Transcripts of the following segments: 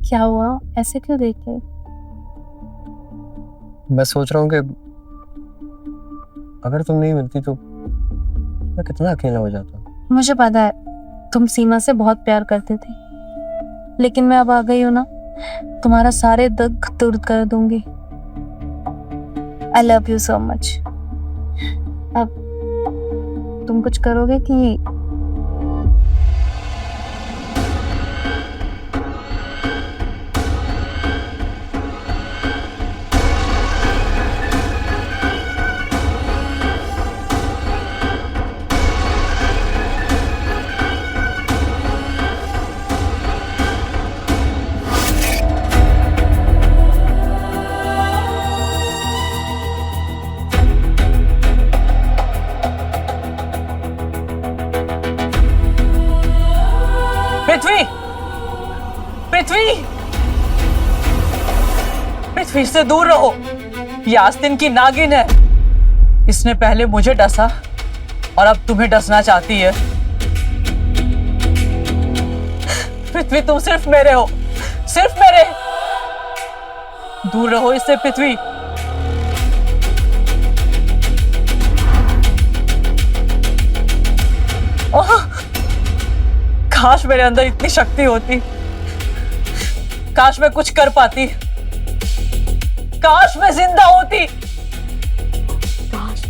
क्या हुआ, ऐसे क्यों देख रहे? मैं सोच रहा हूँ कि अगर तुम नहीं मिलती तो मैं कितना अकेला हो जाता। मुझे पता है तुम सीमा से बहुत प्यार करते थे, लेकिन मैं अब आ गई हूँ ना, तुम्हारा सारे दुख दूर कर दूंगी। I love you so much. अब तुम कुछ करोगे कि? पृथ्वी, पृथ्वी, पृथ्वी से दूर रहो। ये आस्तीन की नागिन है। इसने पहले मुझे डसा और अब तुम्हें डसना चाहती है। पृथ्वी, तुम सिर्फ मेरे हो, सिर्फ मेरे। दूर रहो इससे पृथ्वी। काश मेरे अंदर इतनी शक्ति होती, काश मैं कुछ कर पाती, काश मैं जिंदा होती। काश।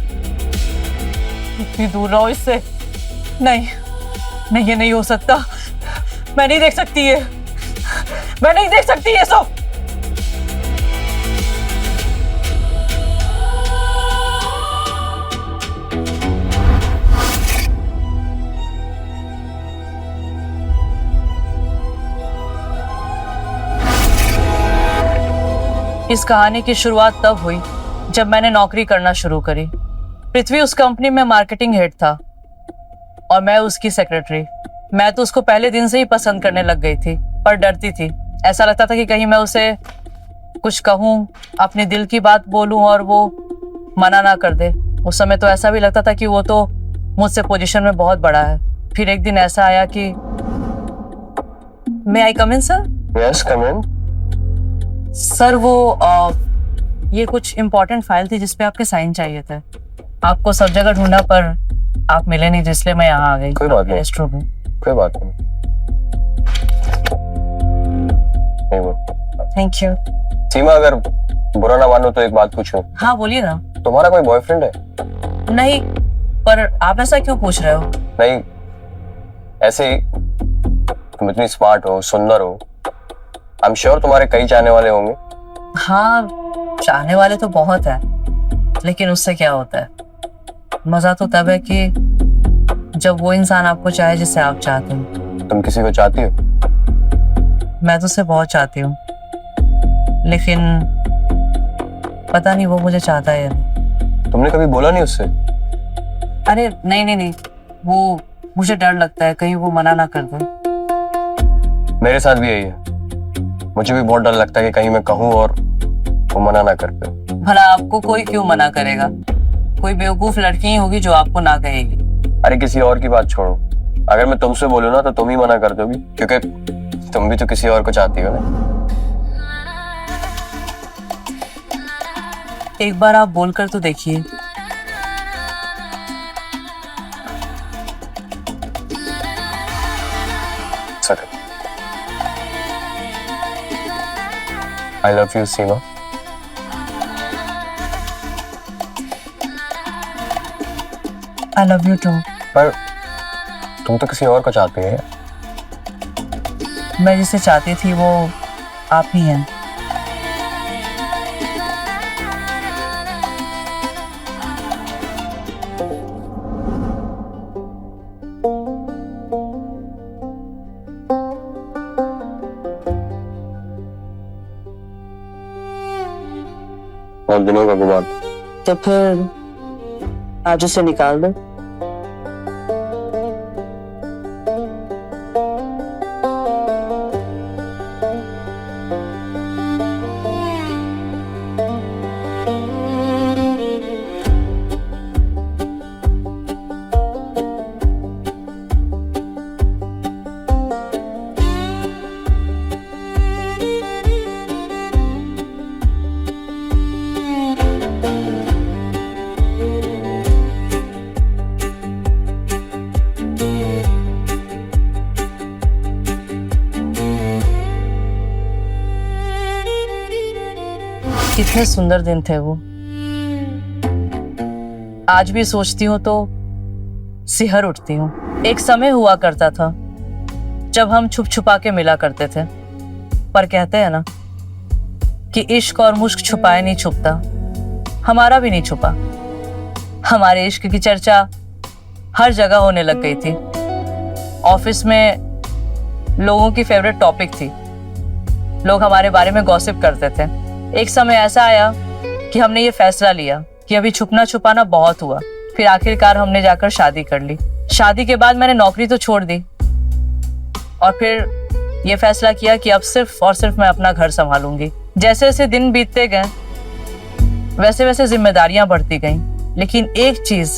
इतनी दूर रहो इससे। नहीं नहीं, ये नहीं हो सकता। मैं नहीं देख सकती ये, मैं नहीं देख सकती ये सब। इस कहानी की शुरुआत तब हुई जब मैंने नौकरी करना शुरू करी। पृथ्वी उस कंपनी में मार्केटिंग हेड था और मैं उसकी सेक्रेटरी। मैं तो उसको पहले दिन से ही पसंद करने लग गई थी, पर डरती थी। ऐसा लगता था कि कहीं मैं उसे कुछ कहूँ, अपने दिल की बात बोलूँ और वो मना ना कर दे। उस समय तो ऐसा भी लगता था कि वो तो मुझसे पोजीशन में बहुत बड़ा है। फिर एक दिन ऐसा आया कि मे आई कम इन सर? यस, कम इन। सर वो ये कुछ इम्पोर्टेंट फाइल थी जिसपे आपके साइन चाहिए थे। आपको सब जगह ढूंढा पर आप मिले नहीं, इसलिए मैं यहाँ आ गई। कोई बात नहीं, रेस्टरूम में। कोई बात नहीं। Thank you. सीमा, अगर बुरा ना मानो तो एक बात पूछूं। हाँ बोलिए ना। तुम्हारा कोई बॉयफ्रेंड है? नहीं, पर आप ऐसा क्यों पूछ रहे हो? नहीं, ऐसे ही। तुम इतनी स्मार्ट हो, सुंदर हो, आई एम श्योर तुम्हारे कई चाहने वाले होंगे। हाँ, चाहने वाले तो बहुत है, लेकिन उससे क्या होता है? मजा तो तब है कि जब वो इंसान आपको चाहे जिसे आप चाहते हो। तुम किसी को चाहती हो? मैं तो उसे बहुत चाहती हूँ, लेकिन पता नहीं वो मुझे चाहता है या नहीं। तुमने कभी बोला नहीं उससे? अरे नहीं नहीं नहीं, वो मुझे डर लगता है कहीं वो मना ना कर दे। मेरे साथ भी यही है। मुझे भी बहुत डर लगता है कि कहीं मैं कहूँ और वो मना ना कर पाए। भला आपको कोई क्यों मना करेगा? कोई बेवकूफ लड़की ही होगी जो आपको ना कहेगी। अरे किसी और की बात छोड़ो, अगर मैं तुमसे बोलूँ ना तो तुम ही मना कर दोगी, क्योंकि तुम भी तो किसी और को चाहती हो ना। एक बार आप बोलकर तो देखिए। I love you, Seema. I love you too। पर तुम तो किसी और को चाहती है। मैं जिसे चाहती थी वो आप ही हैं। बहुत दिनों का गुमान। तो फिर आज उसे निकाल दो। कितने सुंदर दिन थे वो। आज भी सोचती हूँ तो सिहर उठती हूँ। एक समय हुआ करता था जब हम छुप छुपा के मिला करते थे, पर कहते हैं ना कि इश्क और मुश्क छुपाए नहीं छुपता। हमारा भी नहीं छुपा। हमारे इश्क की चर्चा हर जगह होने लग गई थी। ऑफिस में लोगों की फेवरेट टॉपिक थी। लोग हमारे बारे में गॉसिप करते थे। एक समय ऐसा आया कि हमने ये फैसला लिया कि अभी छुपना छुपाना बहुत हुआ। फिर आखिरकार हमने जाकर शादी कर ली। शादी के बाद मैंने नौकरी तो छोड़ दी और फिर ये फैसला किया कि अब सिर्फ और सिर्फ मैं अपना घर संभालूंगी। जैसे जैसे दिन बीतते गए वैसे वैसे जिम्मेदारियां बढ़ती गईं, लेकिन एक चीज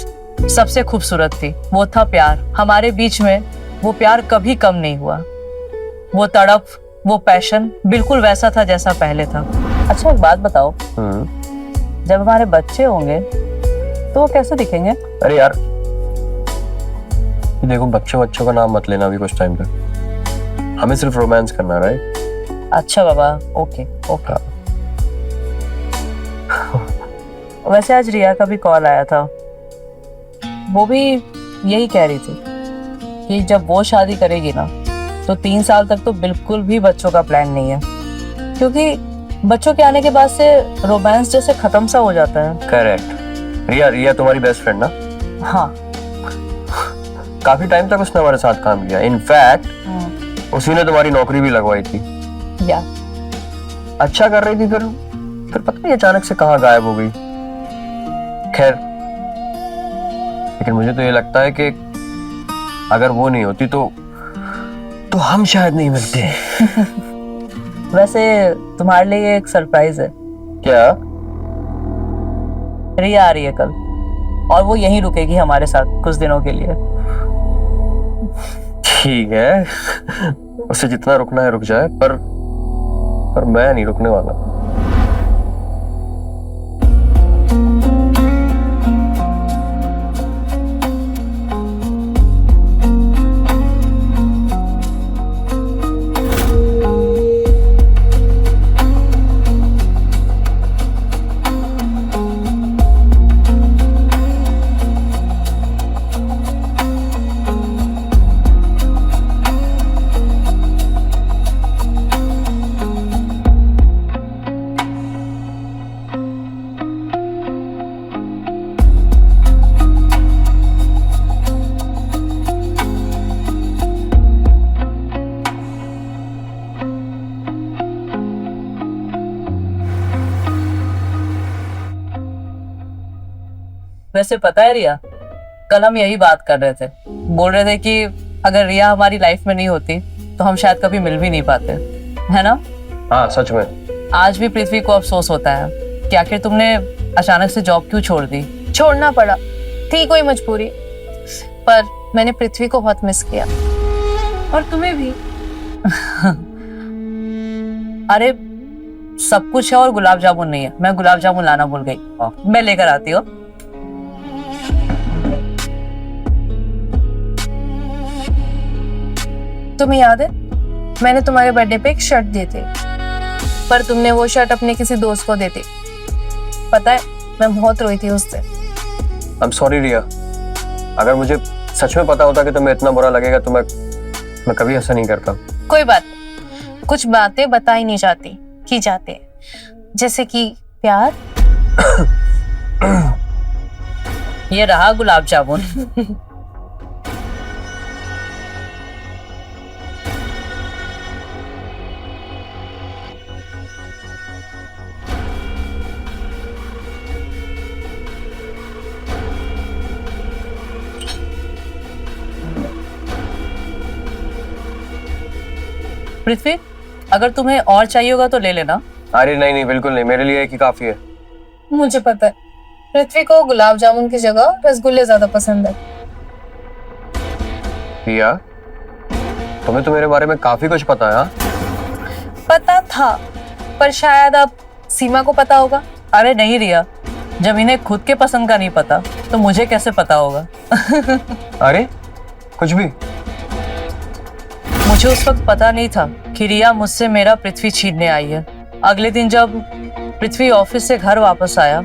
सबसे खूबसूरत थी, वो था प्यार। हमारे बीच में वो प्यार कभी कम नहीं हुआ। वो तड़प, वो पैशन बिल्कुल वैसा था जैसा पहले था। अच्छा एक बात बताओ, जब हमारे बच्चे होंगे तो वो कैसे दिखेंगे? अरे यार देखो, बच्चों का नाम मत लेना अभी कुछ टाइम तक। हमें सिर्फ रोमांस करना, राइट? अच्छा बाबा, ओके ओके। वैसे आज रिया का भी कॉल आया था। वो भी यही कह रही थी कि जब वो शादी करेगी ना तो 3 साल तक तो बिल्कुल भी बच्चों का प्लान नहीं है, क्योंकि बच्चों के आने के बाद से रोमांस जैसे खत्म सा हो जाता है। करेक्ट। रिया तुम्हारी बेस्ट फ्रेंड ना? हाँ। काफी टाइम तक उसने हमारे साथ काम किया। इनफैक्ट उसी ने तुम्हारी नौकरी भी लगवाई थी। या अच्छा कर रही थी, फिर पता नहीं अचानक से कहाँ गायब हो गई। खैर, लेकिन मुझे तो ये लगता है कि अगर वो नहीं होती तो हम शायद नहीं मिलते। वैसे तुम्हारे लिए एक सरप्राइज है। क्या? रिया आ रही है कल और वो यहीं रुकेगी हमारे साथ कुछ दिनों के लिए। ठीक है, उससे जितना रुकना है रुक जाए, पर मैं नहीं रुकने वाला। वैसे पता है रिया, कल हम यही बात कर रहे थे। बोल रहे थे कि अगर रिया हमारी लाइफ में नहीं होती तो हम शायद कभी मिल भी नहीं पाते, है ना? हाँ सच में। आज भी पृथ्वी को अफसोस होता है कि आखिर तुमने अचानक से जॉब क्यों छोड़ दी। छोड़ना पड़ा, थी कोई मजबूरी, पर मैंने पृथ्वी को बहुत मिस किया और तुम्हें भी। अरे सब कुछ है और गुलाब जामुन नहीं है। मैं गुलाब जामुन लाना भूल गई। मैं लेकर आती हूँ। तुम्हें याद है मैंने तुम्हारे बर्थडे पे एक शर्ट दी थी, पर तुमने वो शर्ट अपने किसी दोस्त को दे दी। पता है मैं बहुत रोई थी उससे। आई एम सॉरी रिया, अगर मुझे सच में पता होता कि तुम्हें इतना बुरा लगेगा तो मैं कभी ऐसा नहीं करता। कोई बात नहीं, कुछ बातें बताई नहीं जाती की जाती है, जैसे कि प्यार। ये रहा गुलाब जामुन। पृथ्वी, अगर तुम्हें और चाहिए होगा तो ले लेना। अरे नहीं बिल्कुल नहीं, मेरे लिए एक ही काफी है। मुझे पता है पृथ्वी को गुलाब जामुन की जगह रसगुल्ले ज्यादा पसंद है। रिया, तुम्हें तो मेरे बारे में काफी कुछ पता है। हाँ? पता था, पर शायद अब सीमा को पता होगा। अरे नहीं रिया, जब इन्हें खुद के पसंद का नहीं पता तो मुझे कैसे पता होगा? अरे कुछ भी। मुझे उस वक्त पता नहीं था कि रिया मुझसे मेरा पृथ्वी छीनने आई है। अगले दिन जब पृथ्वी ऑफिस से घर वापस आया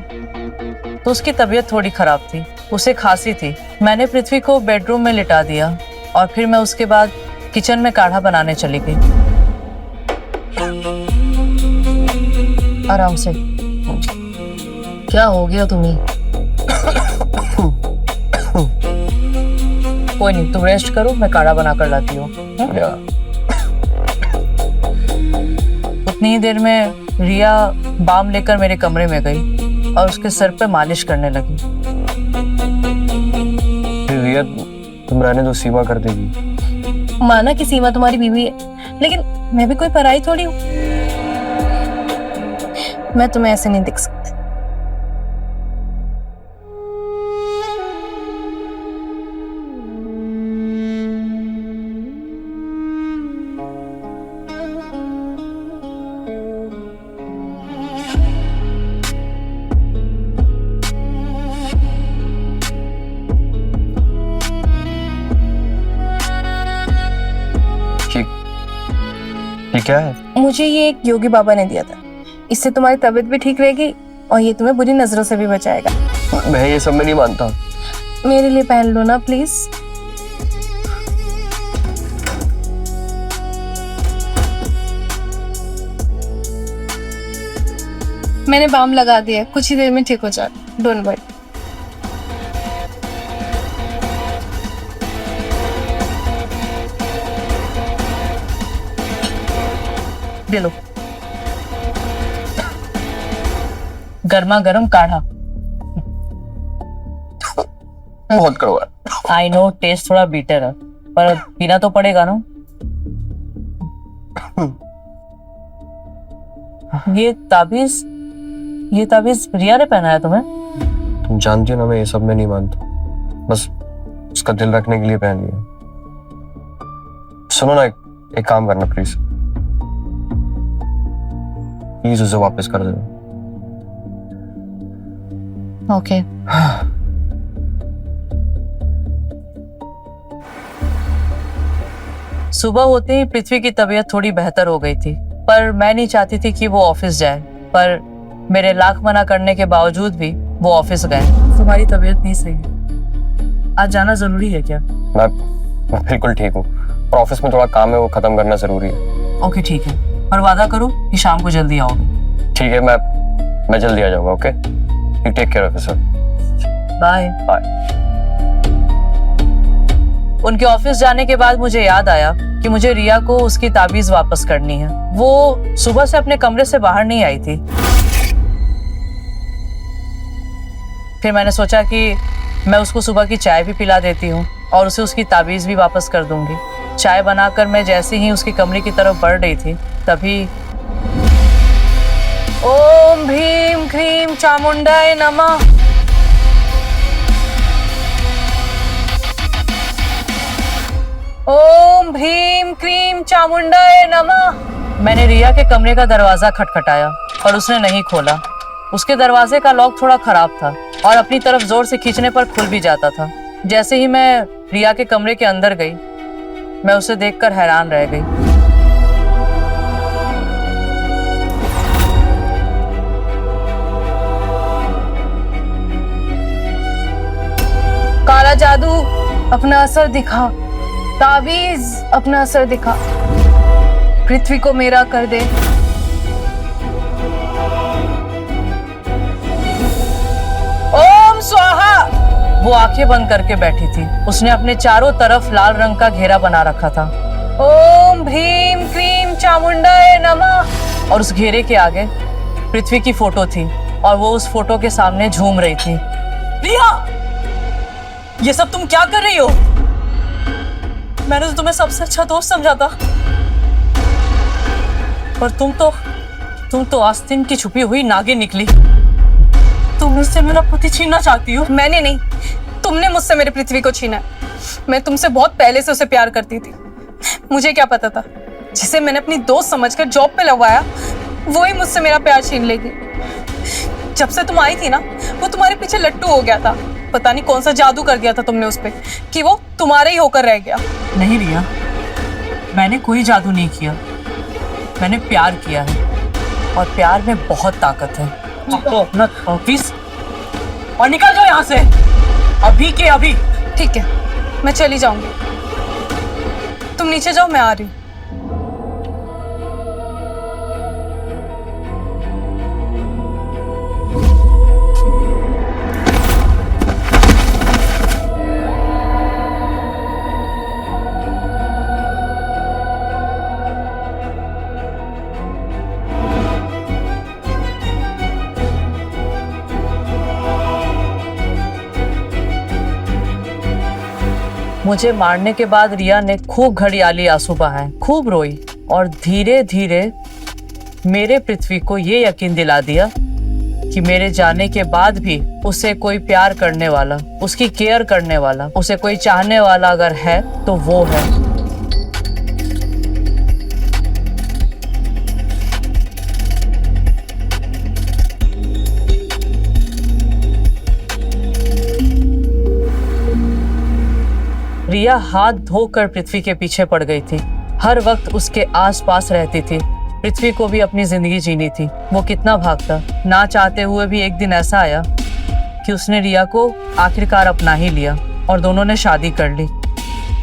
तो उसकी तबीयत थोड़ी खराब थी, उसे खांसी थी। मैंने पृथ्वी को बेडरूम में लिटा दिया और फिर मैं उसके बाद किचन में काढ़ा बनाने चली गई। आराम से। क्या हो गया तुम्हें? कोई नहीं, तुम रेस्ट करो, मैं काढ़ा बना कर लाती हूँ। उतनी ही देर में रिया बाम लेकर मेरे कमरे में गई और उसके सर पे मालिश करने लगी। रिया, तुम रहने दो, सीमा कर देगी। माना कि सीमा तुम्हारी बीवी है, लेकिन मैं भी कोई पराई थोड़ी हूँ। मैं तुम्हें ऐसे नहीं दिख सकती। ये क्या है? मुझे ये एक योगी बाबा ने दिया था। इससे तुम्हारी तबीयत भी ठीक रहेगी और ये तुम्हें बुरी नजरों से भी बचाएगा। मैं ये सब में नहीं मानता। मेरे लिए पहन लो ना प्लीज। मैंने बाम लगा दिया, कुछ ही देर में ठीक हो जाए। Don't worry. ले लो गर्मा गर्म काढ़ा। बहुत कड़वा। आई नो टेस्ट थोड़ा बीटर है, पर पीना तो पड़ेगा ना। ये ताबीज रिया ने पहनाया तुम्हें? तुम जानती हो ना, मैं ये सब में नहीं मानता। बस उसका दिल रखने के लिए पहन लिया। सुनो ना, एक काम करना प्लीज। प्लीज उसे वापस कर दो। ओके। सुबह होते ही पृथ्वी की तबीयत थोड़ी बेहतर हो गई थी, पर मैं नहीं चाहती थी कि वो ऑफिस जाए। पर मेरे लाख मना करने के बावजूद भी वो ऑफिस गए। तुम्हारी तबीयत नहीं सही है, आज जाना जरूरी है क्या? मैं बिल्कुल ठीक हूँ, और ऑफिस में थोड़ा काम है, वो खत्म करना जरूरी है। ओके ठीक है, पर वादा करो कि शाम को जल्दी आओगे। ठीक है, मैं जल्दी आ जाऊंगा। Okay, you take care of yourself. Bye bye. उनके ऑफिस जाने के बाद मुझे याद आया कि मुझे रिया को उसकी ताबीज वापस करनी है। वो सुबह से अपने कमरे से बाहर नहीं आई थी। फिर मैंने सोचा कि मैं उसको सुबह की चाय भी पिला देती हूँ और उसे उसकी ताबीज भी वापस कर दूंगी। चाय बनाकर मैं जैसे ही उसके कमरे की तरफ बढ़ रही थी, तभी ओम भीम क्रीम चामुंडाय नमः। ओम भीम क्रीम चामुंडाय नमः। मैंने रिया के कमरे का दरवाजा खटखटाया पर उसने नहीं खोला। उसके दरवाजे का लॉक थोड़ा खराब था और अपनी तरफ जोर से खींचने पर खुल भी जाता था। जैसे ही मैं रिया के कमरे के अंदर गई, मैं उसे देखकर हैरान रह गई। काला जादू अपना असर दिखा, ताबीज अपना असर दिखा, पृथ्वी को मेरा कर दे। ओम स्वाहा। वो आंखें बंद करके बैठी थी। उसने अपने चारों तरफ लाल रंग का घेरा बना रखा था। ओम भीम क्रीम चामुंडाय नमः। और उस घेरे के आगे पृथ्वी की फोटो थी और वो उस फोटो के सामने झूम रही थी। रिया, ये सब तुम क्या कर रही हो? मैंने तो तुम्हें सबसे अच्छा दोस्त समझा था, पर तुम तो आस्तीन की छुपी हुई नागिन निकली। तुम मुझसे मेरा पति छीनना चाहती हो? मैंने नहीं, तुमने मुझसे मेरी पृथ्वी को छीना। मैं तुमसे बहुत पहले से उसे प्यार करती थी। मुझे क्या पता था, जिसे मैंने अपनी दोस्त समझकर जॉब पे लगवाया, वो ही मुझसे मेरा प्यार छीन लेगी। जब से तुम आई थी ना, वो तुम्हारे पीछे लट्टू हो गया था। पता नहीं कौन सा जादू कर दिया था तुमने उस पे कि वो तुम्हारे ही होकर रह गया। नहीं रिया, मैंने कोई जादू नहीं किया, मैंने प्यार किया है। और प्यार में बहुत ताकत है। तो अपना ऑफिस और निकल जाओ यहाँ से, अभी के अभी। ठीक है, मैं चली जाऊंगी। तुम नीचे जाओ, मैं आ रही हूँ। मुझे मारने के बाद रिया ने खूब घड़ियाली आंसू बहाए, खूब रोई और धीरे धीरे मेरे पृथ्वी को ये यकीन दिला दिया कि मेरे जाने के बाद भी उसे कोई प्यार करने वाला, उसकी केयर करने वाला, उसे कोई चाहने वाला अगर है तो वो है। रिया हाथ धोकर पृथ्वी के पीछे पड़ गई थी, हर वक्त उसके आसपास रहती थी। पृथ्वी को भी अपनी जिंदगी जीनी थी, वो कितना भागता। ना चाहते हुए भी एक दिन ऐसा आया कि उसने रिया को आखिरकार अपना ही लिया और दोनों ने शादी कर ली।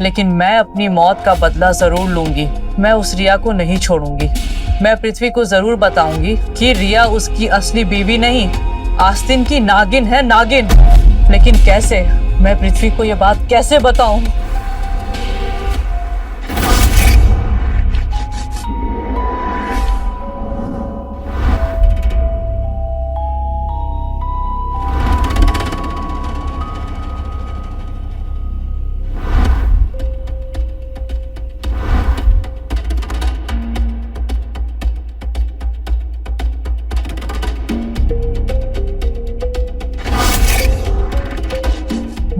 लेकिन मैं अपनी मौत का बदला जरूर लूंगी, मैं उस रिया को नहीं छोड़ूंगी। मैं पृथ्वी को जरूर बताऊंगी कि रिया उसकी असली बीवी नहीं, आस्तीन की नागिन है, नागिन। लेकिन कैसे, मैं पृथ्वी को ये बात कैसे बताऊं?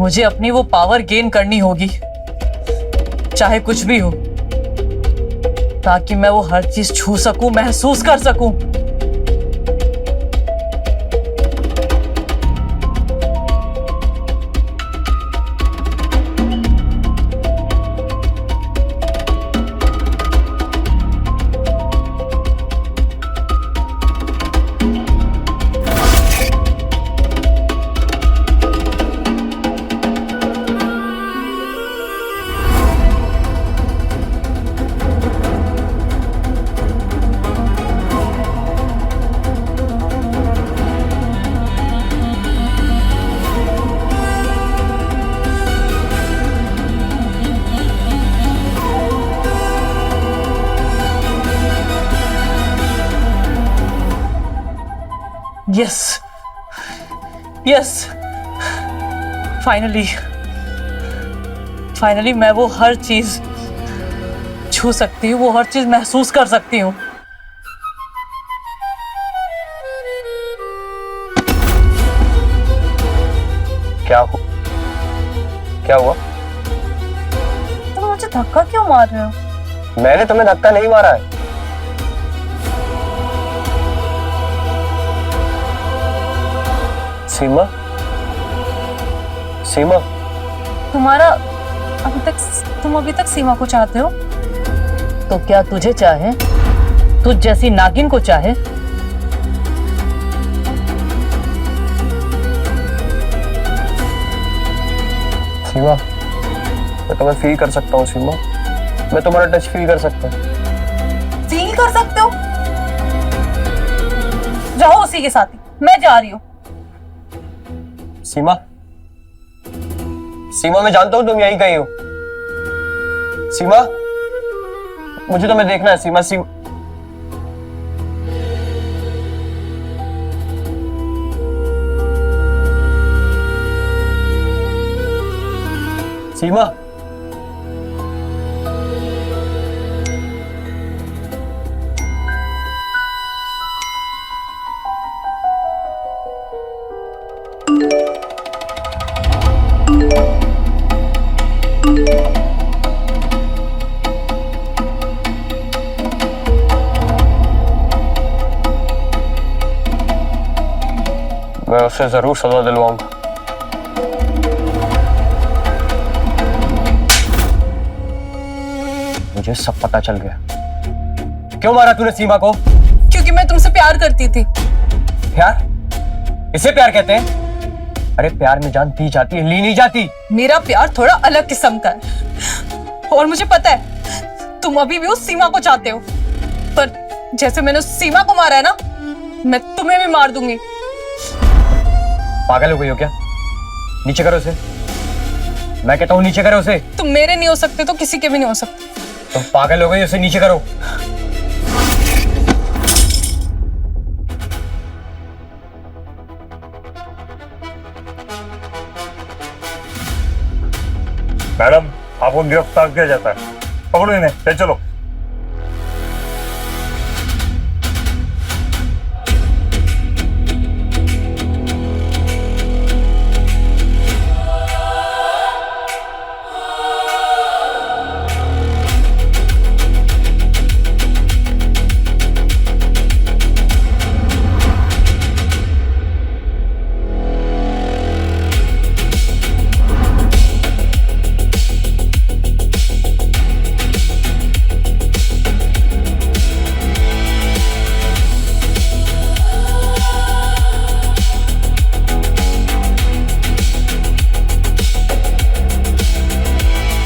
मुझे अपनी वो पावर गेन करनी होगी, चाहे कुछ भी हो, ताकि मैं वो हर चीज छू सकूं, महसूस कर सकूं। यस यस, फाइनली मैं वो हर चीज छू सकती हूँ, वो हर चीज महसूस कर सकती हूँ। क्या हुआ? तुम मुझे धक्का क्यों मार रहे हो? मैंने तुम्हें धक्का नहीं मारा है। सीमा, तुम अभी तक सीमा को चाहते हो? तो क्या तुझे चाहे? तुझ जैसी नागिन को चाहे? सीमा, मैं तुम्हें फील कर सकता हूँ। सीमा, मैं तुम्हारा टच फील कर सकता हूँ। फील कर सकते हो? जाओ उसी के साथ ही, मैं जा रही हूँ। सीमा, मैं जानता हूं तुम यहीं कहीं हो। सीमा, मुझे तुम्हें देखना है। सीमा, सीमा, मैं उससे जरूर सजा दिलवाऊंगा। मुझे सब पता चल गया। क्यों मारा तूने सीमा को? क्योंकि क्योंकि मैं तुमसे प्यार करती थी। प्यार? इसे प्यार कहते हैं? अरे प्यार में जान दी जाती है, ली नहीं जाती। मेरा प्यार थोड़ा अलग किस्म का है और मुझे पता है तुम अभी भी उस सीमा को चाहते हो, पर जैसे मैंने उस सीमा को मारा है ना, मैं तुम्हें भी मार दूंगी। पागल हो गई हो क्या? नीचे करो उसे। मैं कहता हूँ नीचे करो उसे। तुम मेरे नहीं हो सकते तो किसी के भी नहीं हो सकते। तुम पागल हो गई, उसे नीचे करो। मैडम, आपको गिरफ्तार किया जाता है। पकड़ो इन्हें, ले चलो।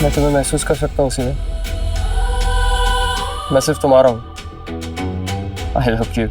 मैं तुम्हें महसूस कर सकता हूँ सीमा। मैं सिर्फ तुम्हारा हूँ। I love you.